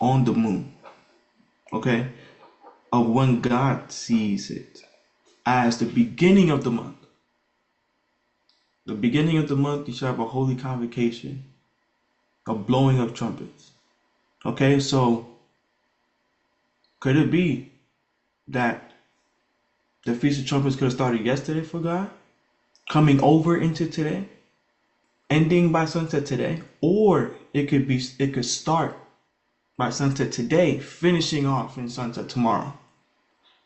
on the moon, okay, of when God sees it as the beginning of the month. The beginning of the month, you should have a holy convocation, a blowing of trumpets. Okay, so could it be that the Feast of Trumpets could have started yesterday for God, coming over into today, ending by sunset today, or it could start by sunset today, finishing off in sunset tomorrow.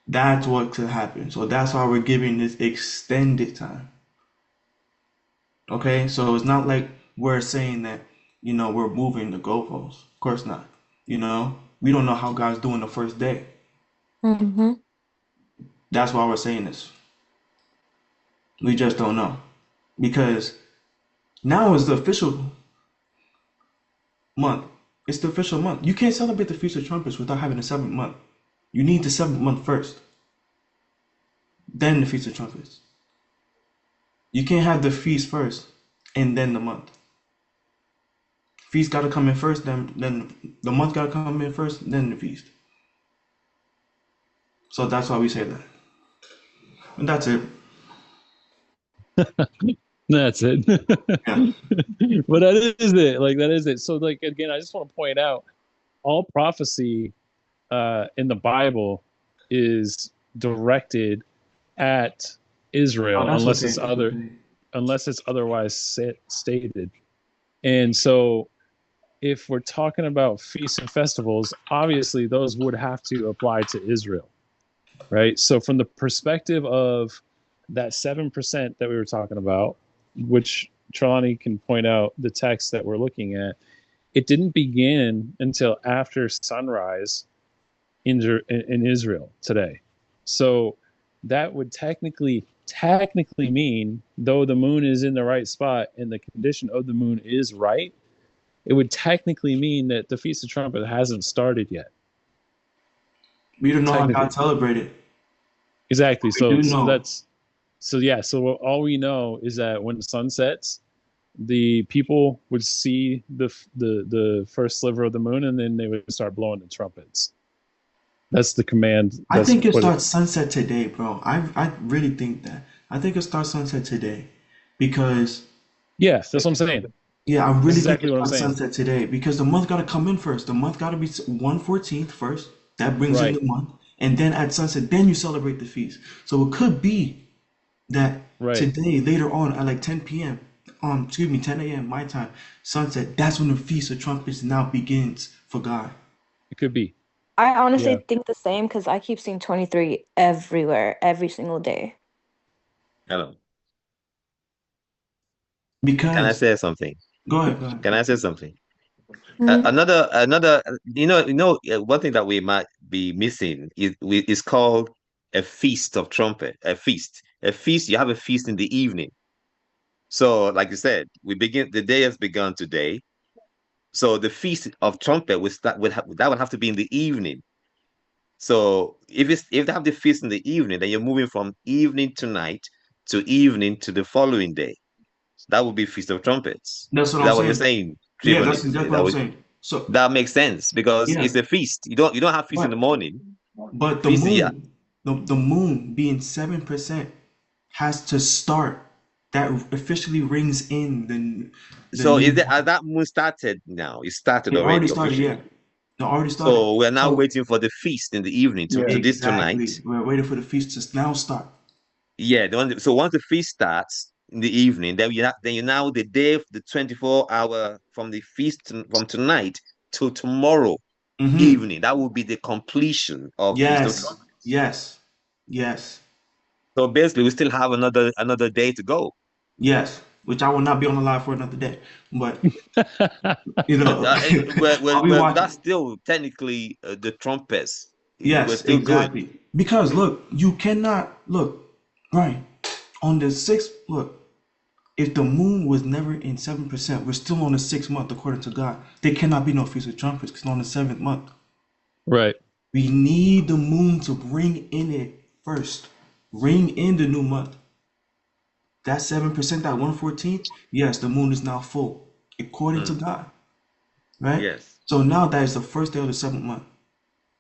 That's what could happen. So that's why we're giving this extended time. Okay, so it's not like we're saying that, we're moving the goalposts. Of course not. We don't know how God's doing the first day. Mm-hmm. That's why we're saying this. We just don't know. Because now is the official month. It's the official month. You can't celebrate the Feast of Trumpets without having the seventh month. You need the seventh month first, then the Feast of Trumpets. You can't have the feast first and then the month. Feast got to come in first, then the month got to come in first, then the feast. So that's why we say that. And that's it. That's it. Yeah. But that is it. Like that is it. So like again, I just want to point out all prophecy in the Bible is directed at Oh, Israel that's okay. That's okay. unless it's otherwise stated. And so if we're talking about feasts and festivals, obviously those would have to apply to Israel, right? So from the perspective of that 7% that we were talking about, which Trelawney can point out the text that we're looking at, it didn't begin until after sunrise in Israel today. So that would technically mean, though the moon is in the right spot and the condition of the moon is right, it would technically mean that the Feast of Trumpet hasn't started yet. We don't know how God Technically. celebrated. Exactly. We So do so know. that's so yeah, so all we know is that when the sun sets, the people would see the first sliver of the moon and then they would start blowing the trumpets. That's the command. I That's think it what it starts sunset today, bro. I really think that. I think it starts sunset today because Yeah, that's what I'm saying. yeah, I That's really think exactly it what I'm starts saying. sunset today because the month got to come in first. The month got to be 1/14th first. That brings in Right, the month, and then at sunset, then you celebrate the feast. So it could be that right. today, later on at like 10 p.m., excuse me, 10 a.m. my time, sunset. That's when the feast of trumpets now begins for God. It could be. I honestly Yeah. think the same because I keep seeing 23 everywhere, every single day. Hello. Can I Because say something? go ahead, go ahead. Can I say something? Mm. Another, one thing that we might be missing is called a feast of trumpet. A feast. You have a feast in the evening. So, like you said, the day has begun today. So the feast of trumpet that would have to be in the evening. So if they have the feast in the evening, then you're moving from evening to night to evening to the following day. That would be Feast of Trumpets. That's what Is I'm that what you're saying. saying, Yeah, Tribune? that's exactly what I'm saying. So That makes sense because yeah, it's a feast. You don't have feast in the but morning. but the Feast, yeah. moon, the moon being 7% has to start. That officially rings in the So new is that month. that moon started now? It started It already already started, yeah. officially. It already started. So we're now So waiting for the feast in the evening to Yeah. this tonight. exactly, we're waiting for the feast to now start. Yeah. So once the feast starts in the evening, then you now the day, the 24 hour from the from tonight to tomorrow Mm-hmm. evening. That will be the completion of Feast of Yes, Trumpets. yes, yes, So basically, we still have another day to go. yes. Which I will not be on the live for another day, but you know, I'll be That's watching. still technically the trumpets. We're Yes, still good. exactly. Because look, you cannot look, right, on the sixth. Look, if the moon was never in 7%, we're still on the 6th month according to God. There cannot be no feast of trumpets because on the seventh month. Right. We need the moon to bring in it first. Ring in the new month. That 7%, that 1/14th, yes, the moon is now full, according to Mm, God, right? yes. So now that is the first day of the 7th month.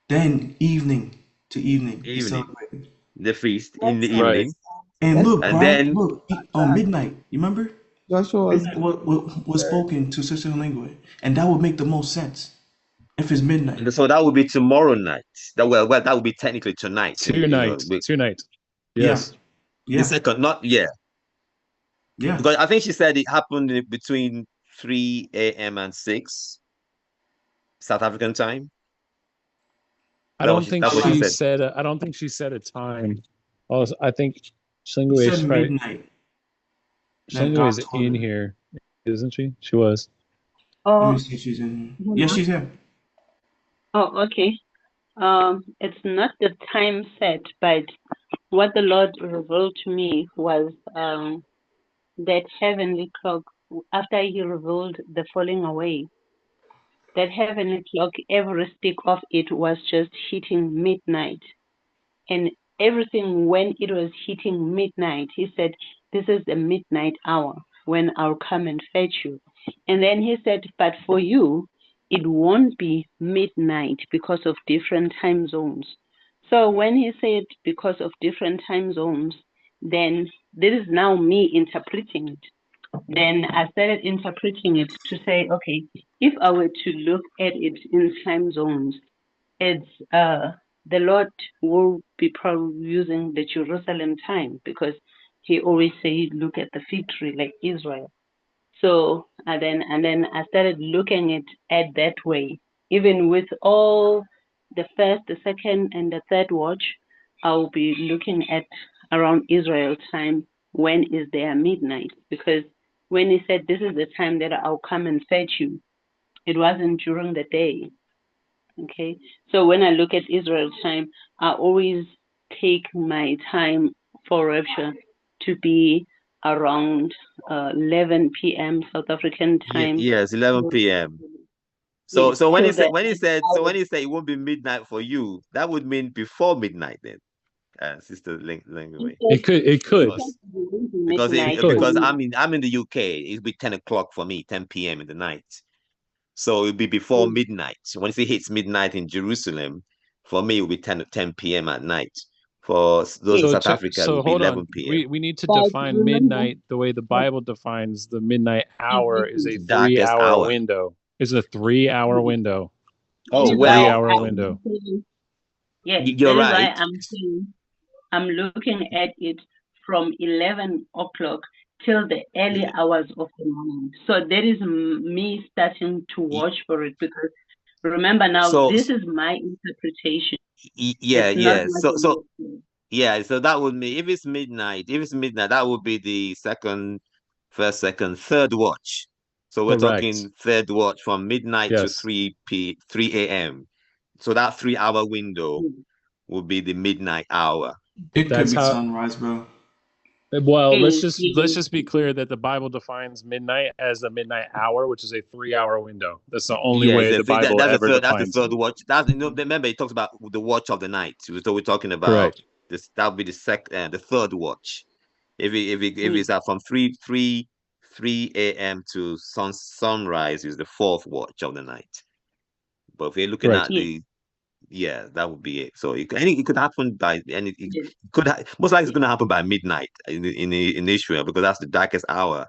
Then evening to evening is Evening, celebrated. the feast in the Let's Right. evening, And let's look, and right? then Look, on midnight. You remember? Joshua was Midnight was spoken to Sister Lingua, and that would make the most sense if it's midnight. so that would be tomorrow night. Well, that would be technically tonight. Tonight. Yeah, Yes. The yeah, second, not yeah, yeah. because I think she said it happened between 3 a.m. and 6 South African time. I don't think That what she she said. said. I don't think she said a time. Also, I think He Shlingway said is right. midnight. That Shlingway God is told in her. here, isn't she? She was. Let me Oh, see if she's in here. you Yes, know. she's here. Oh, okay. It's not the time set, but what the Lord revealed to me was that heavenly clock. After He revealed the falling away, that heavenly clock, every stick of it was just hitting midnight. And everything, when it was hitting midnight, he said, "This is the midnight hour when I'll come and fetch you." And then he said, "But for you, it won't be midnight because of different time zones." So when he said because of different time zones, then this is now me interpreting it. Then I started interpreting it to say, okay, if I were to look at it in time zones, it's the Lord will be probably using the Jerusalem time because he always say, look at the fig tree like Israel. So and then I started looking at that way. Even with all the first, the second, and the third watch, I will be looking at around Israel time. When is their midnight? Because when he said this is the time that I'll come and fetch you, it wasn't during the day. Okay, so when I look at Israel time, I always take my time for rapture to be around 11 p.m. South African Yeah, time. yes, 11 p.m. So Yes, so when he till said the when he said so hour. when he said it won't be midnight for you, that would mean before midnight then, Sister He Lingway. said, It could. he said Because it won't be because It midnight could. for because me. I'm in the UK, it'll be 10 o'clock for me, 10 p.m. in the night. So it'll be before Yes, midnight. Once it hits midnight in Jerusalem, for me, it'll be 10 p.m. at night. For those in yes. So South Africa, it will so be hold on. 11 p.m. We need to But define remember midnight the way the that Bible defines the midnight hour is exactly. a The darkest 3 hour hour. window. Is a 3 hour Yes. window. That It's Oh, a is three why well, hour I'm window. saying, yes, you're that is why right. I'm saying I'm looking at it from 11 o'clock till the early Yeah. hours of the morning. So that is me starting to Y- watch for it because remember now, So, this is my interpretation. yeah, It's not yeah. what So, the so Lord says. yeah. So that would mean if it's midnight, that would be the first, second, third watch. So we're Correct. talking third watch from midnight to Yes. 3 a.m. So that 3 hour window Mm. would be the midnight hour. It could That's be how. sunrise, bro. Well, Yes, let's yes, just be clear that the Bible defines midnight as the midnight hour, which is a 3 hour window. That's the only Yeah, way the Bible that's the ever third. That's the defines third it. watch. That's remember it talks about the watch of the night. So we're talking about Correct. this. That would be the third watch. If yes, it's from 3 a.m. to sunrise is the fourth watch of the night. But if you're looking Right. at yes, that would be it. So it could happen by it yes, most likely it's yes, going to happen by midnight in Israel because that's the darkest hour.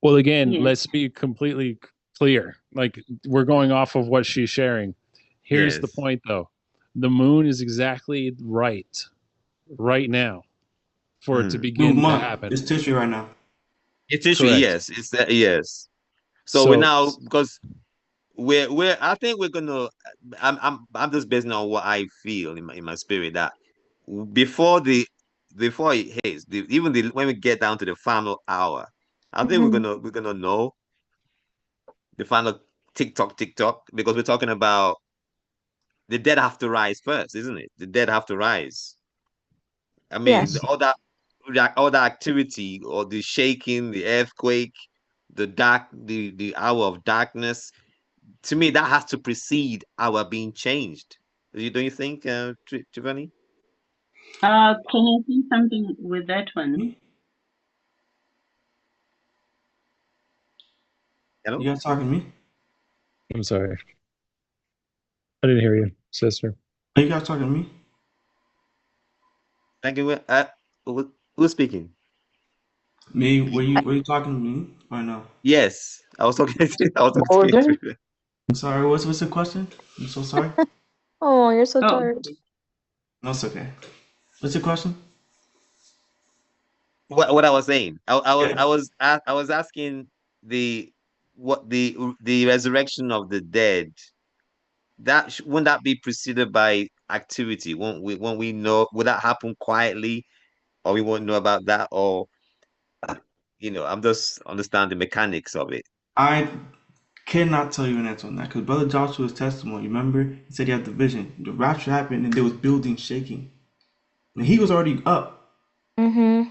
Well, again, yes. let's be completely clear. Like we're going off of what she's sharing. Here's the Yes. point, though: the moon is exactly right now, for it to Mm. New begin to month. happen. It's tissue right now. It's issue. Correct. Yes. It's yes. So we're So, now because we're I think we're gonna I'm just basing on what I feel in my spirit that before before it hits when we get down to the final hour, I think Mhm. we're gonna know the final TikTok because we're talking about the dead have to rise first, isn't it? The dead have to rise. I mean, Yes. all that activity or the shaking, the earthquake, the hour of darkness. To me, that has to precede our being changed. Don't you think, Giovanni? Can I say something with that one? Me? Hello? You guys talking to me? I'm sorry. I didn't hear you, sister. Are you guys talking to me? Thank you. Who's speaking? Me? Were you talking to me or no? Yes, I was talking. I was talking Golden? to you. I'm sorry. What's the question? I'm so sorry. Oh, you're so Oh, tired. No, it's okay. What's the question? What I was saying. Yeah. I was asking the what the resurrection of the dead. Wouldn't that be preceded by activity? Won't we know? Would that happen quietly, or we won't know about that? Or I'm just understand the mechanics of it. I cannot tell you an answer on that because Brother Joshua's testimony, remember, he said he had the vision. The rapture happened and there was buildings shaking. And he was already up, Mm-hmm.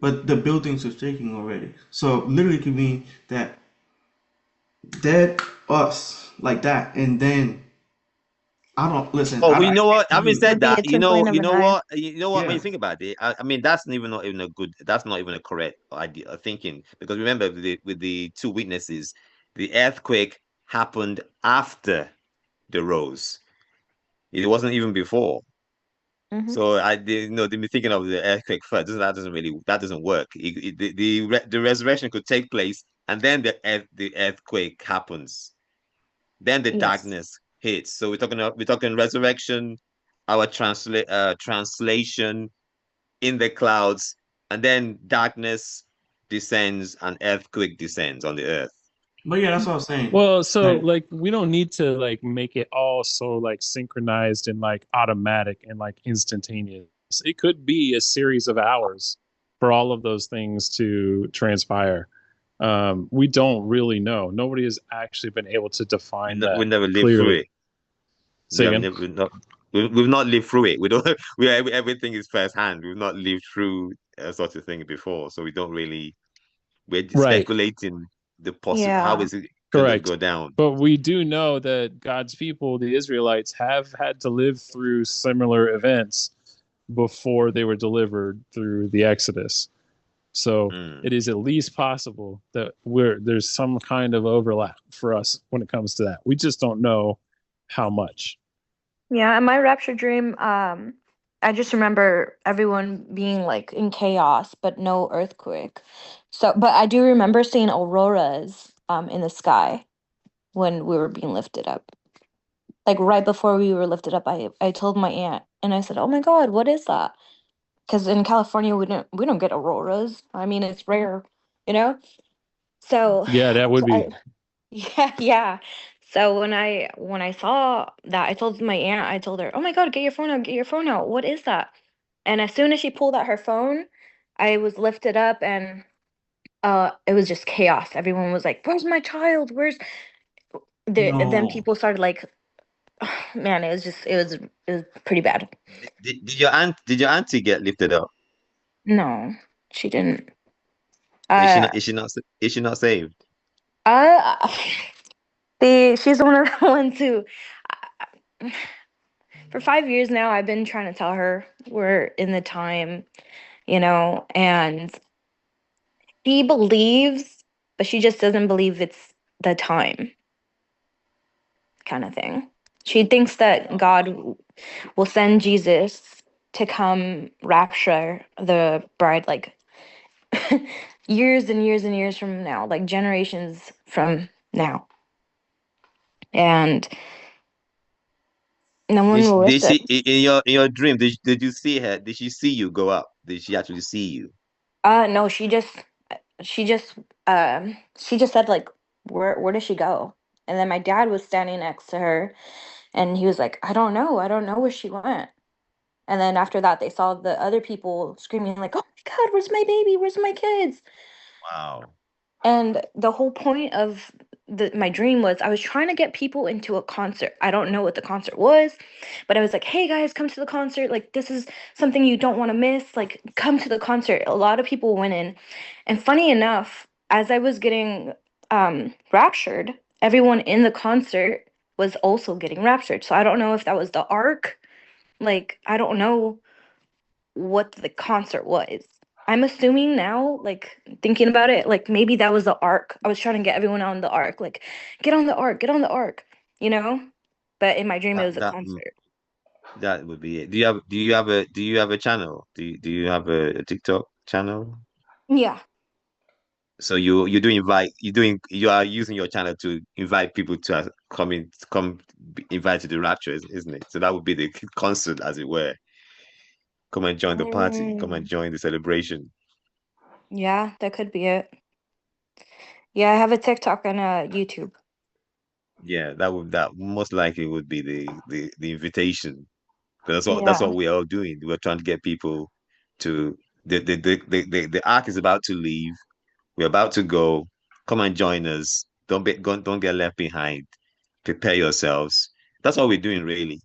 but the buildings were shaking already. So literally it could mean that dead us like that, and then I don't listen. Oh, I well, you can't know what? tell Having you. Would said be that, a twinkling of you an know eye. what, when Yeah, you think about it, I mean, that's even not even a good, that's not even a correct idea thinking, because remember with the two witnesses, the earthquake happened after the rose. It wasn't even before. Mm-hmm. So I did, they've been thinking of the earthquake first. That doesn't work. The resurrection could take place, and then the earthquake happens. Then the Yes. darkness hits. So we're talking resurrection, our translation in the clouds, and then darkness descends and earthquake descends on the earth. but yeah, that's what I was saying. Well, so Like, like we don't need to like make it all so like synchronized and like automatic and like instantaneous. It could be a series of hours for all of those things to transpire. We don't really know. Nobody has actually been able to define We that never lived through clearly. it. We Say have again. never we've not lived through it. We don't. Everything is firsthand. We've not lived through such a thing before, so we don't really. We're Right. speculating the possible. How Yeah. is it gonna Correct. go down? But we do know that God's people, the Israelites, have had to live through similar events before they were delivered through the Exodus. So it Mm. is at least possible that there's some kind of overlap for us when it comes to that. We just don't know how much. Yeah, in my rapture dream, I just remember everyone being like in chaos, but no earthquake. So, but I do remember seeing auroras in the sky when we were being lifted up. Like right before we were lifted up, I told my aunt and I said, "Oh my God, what is that?" Because in California we don't get auroras. I mean, it's rare, you know? So, Yeah, that would be. I, yeah, yeah. So when I saw that, I told my aunt, I told her, "Oh my God, get your phone out, get your phone out. What is that?" And as soon as she pulled out her phone, I was lifted up and it was just chaos. Everyone was like, "Where's my child? Where's then no, people started like man, it was pretty bad. Did your auntie get lifted up? No, she didn't. Is she Uh not? Is she not saved? uh she's one of the ones who for 5 years now I've been trying to tell her we're in the time, and she believes, but she just doesn't believe it's the time kind of thing. She thinks that God will send Jesus to come rapture the bride like years and years and years from now, like generations from now. And no one will Did listen. she in your dream? Did you see her? Did she see you go up? Did she actually see you? No, she just said like where does she go? And then my dad was standing next to her and he was like, I don't know where she went. And then after that they saw the other people screaming like, "Oh my God, where's my baby? Where's my kids?" Wow. And the whole point of my dream was I was trying to get people into a concert. I don't know what the concert was, but I was like, "Hey guys, come to the concert. Like this is something you don't want to miss. Like come to the concert." A lot of people went in. And funny enough, as I was getting raptured, everyone in the concert was also getting raptured. So I don't know if that was the arc. Like I don't know what the concert was. I'm assuming now, like thinking about it, like maybe that was the ark. I was trying to get everyone on the ark, like get on the ark, get on the ark, you know? But in my dream, it That was a that concert. that would be it. Do you have a channel? Do you have a TikTok channel? Yeah. So you are using your channel to invite people to come be invited to the rapture, isn't it? So that would be the concert, as it were. Come and join the party. Come and Mm, join the celebration. yeah, that could be it. Yeah, I have a TikTok and a YouTube. Yeah, that most likely would be the invitation. But that's what Yeah. we're all doing. We're trying to get people to the ark is about to leave. We're about to go. Come and join us. Don't get left behind. Prepare yourselves. That's all we're doing, really.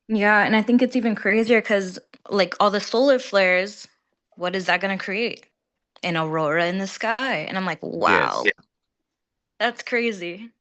Yeah, and I think it's even crazier because like all the solar flares, what is that gonna create? An aurora in the sky. And I'm like, wow, Yes. that's crazy.